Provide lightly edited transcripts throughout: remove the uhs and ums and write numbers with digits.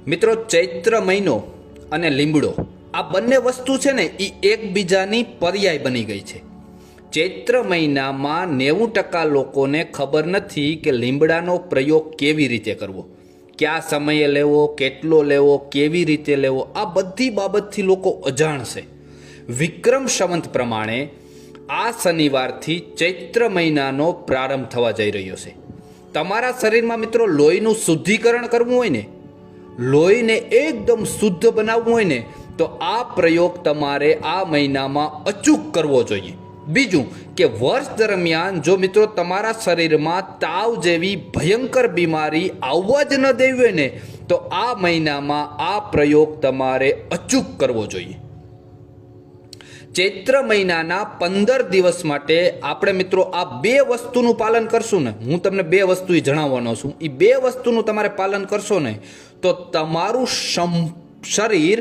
મિત્રો, ચૈત્ર મહિનો અને લીમડો આ બંને વસ્તુ છે ને એ એકબીજાની પર્યાય બની ગઈ છે. ચૈત્ર મહિનામાં 90% લોકોને ખબર નથી કે લીમડાનો પ્રયોગ કેવી રીતે કરવો, કયા સમયે લેવો, કેટલો લેવો, કેવી રીતે લેવો, આ બધી બાબતથી લોકો અજાણ છે. વિક્રમ સંવત પ્રમાણે આ શનિવારથી ચૈત્ર મહિનાનો પ્રારંભ થવા જઈ રહ્યો છે. તમારા શરીરમાં મિત્રો લોહીનું શુદ્ધિકરણ કરવું હોય ને, લોહીને એકદમ શુદ્ધ બનાવવું હોય ને, તો આ પ્રયોગ તમારે આ મહિનામાં અચૂક કરવો જોઈએ. બીજું કે વર્ષ દરમિયાન જો મિત્રો તમારા શરીરમાં તાવ જેવી ભયંકર બીમારી આવવા જ ન દેવી હોય ને, તો આ મહિનામાં આ પ્રયોગ તમારે અચૂક કરવો જોઈએ. ચૈત્ર મહિનાના 15 દિવસ માટે આપણે મિત્રો આ બે વસ્તુનું પાલન કરશું ને, હું તમને બે વસ્તુ જણાવવાનો છું, એ બે વસ્તુનું તમારે પાલન કરશો ને તો તમારું શરીર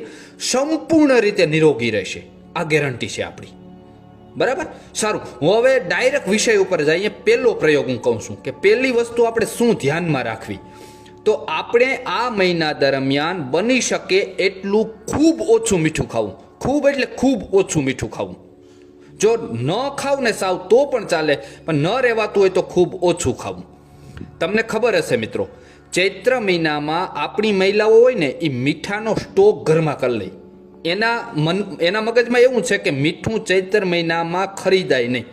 સંપૂર્ણ રીતે નિરોગી રહેશે. આ ગેરંટી છે આપણી. બરાબર, સારું. હું હવે ડાયરેક્ટ વિષય ઉપર જઈએ. પહેલો પ્રયોગ હું કહું છું કે પહેલી વસ્તુ આપણે શું ધ્યાનમાં રાખવી. તો આપણે આ મહિના દરમિયાન બની શકે એટલું ખૂબ ઓછું મીઠું ખાવું. ખૂબ એટલે ખૂબ ઓછું મીઠું ખાવું. જો ન ખાવ ને સાવ તો પણ ચાલે, પણ ન રહેવાતું હોય તો ખૂબ ઓછું ખાવું. તમને ખબર હશે મિત્રો, ચૈત્ર મહિનામાં આપણી મહિલાઓ હોય ને એ મીઠાનો સ્ટોક ઘરમાં કરી લે. એના મગજમાં એવું છે કે મીઠું ચૈત્ર મહિનામાં ખરીદાય નહીં,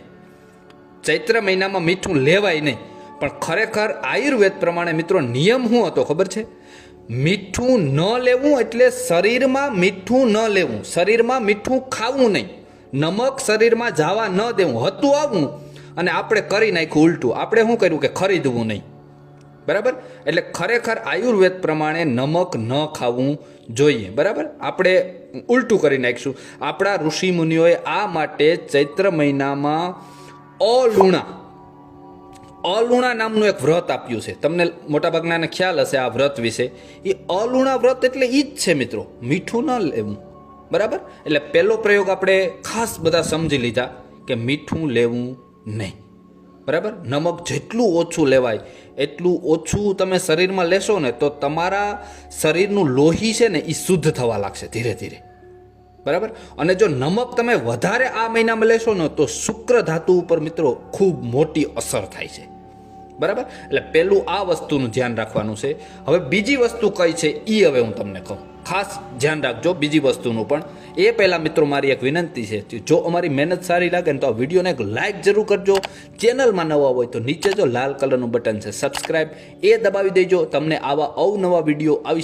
ચૈત્ર મહિનામાં મીઠું લેવાય નહીં. પણ ખરેખર આયુર્વેદ પ્રમાણે મિત્રો નિયમ શું હતો ખબર છે? મીઠું ન લેવું એટલે શરીરમાં મીઠું ન લેવું, શરીરમાં મીઠું ખાવું નહીં, નમક શરીરમાં જવા ન દેવું. હતું આવું અને આપણે કરી નાખ્યું ઉલટું. આપણે શું કર્યું કે ખરીદવું નહીં. બરાબર, એટલે ખરેખર આયુર્વેદ પ્રમાણે નમક ન ખાવું જોઈએ. બરાબર, આપણે ઉલટું કરી નાખીશું. આપણા ઋષિ મુનિઓએ આ માટે ચૈત્ર મહિનામાં અલુણા નામનું એક વ્રત આપ્યું છે. તમને મોટાભાગનાને ખ્યાલ હશે આ વ્રત વિશે. એ અલુણા વ્રત એટલે એ જ છે મિત્રો, મીઠું ન લેવું. બરાબર, એટલે પહેલો પ્રયોગ આપણે ખાસ બધા સમજી લીધા કે મીઠું લેવું નહીં. બરાબર, નમક જેટલું ઓછું લેવાય એટલું ઓછું તમે શરીરમાં લેશો ને તો તમારા શરીરનું લોહી છે ને એ શુદ્ધ થવા લાગશે ધીરે ધીરે. બરાબર, અને જો નમક તમે વધારે આ મહિનામાં લેશો ને તો શુક્ર ધાતુ ઉપર મિત્રો ખૂબ મોટી અસર થાય છે. બરાબર, એટલે પહેલું આ વસ્તુનું ધ્યાન રાખવાનું છે. હવે બીજી વસ્તુ કઈ છે એ હવે હું તમને કહું. ખાસ ધ્યાન રાખજો બીજી વસ્તુનું પણ. એ પહેલાં મિત્રો મારી એક વિનંતી છે, જો અમારી મહેનત સારી લાગે ને તો આ વિડીયોને એક લાઇક જરૂર કરજો. ચેનલમાં નવા હોય તો નીચે જો લાલ કલરનું બટન છે સબસ્ક્રાઇબ, એ દબાવી દેજો. તમને આવા અવનવા વિડીયો આવી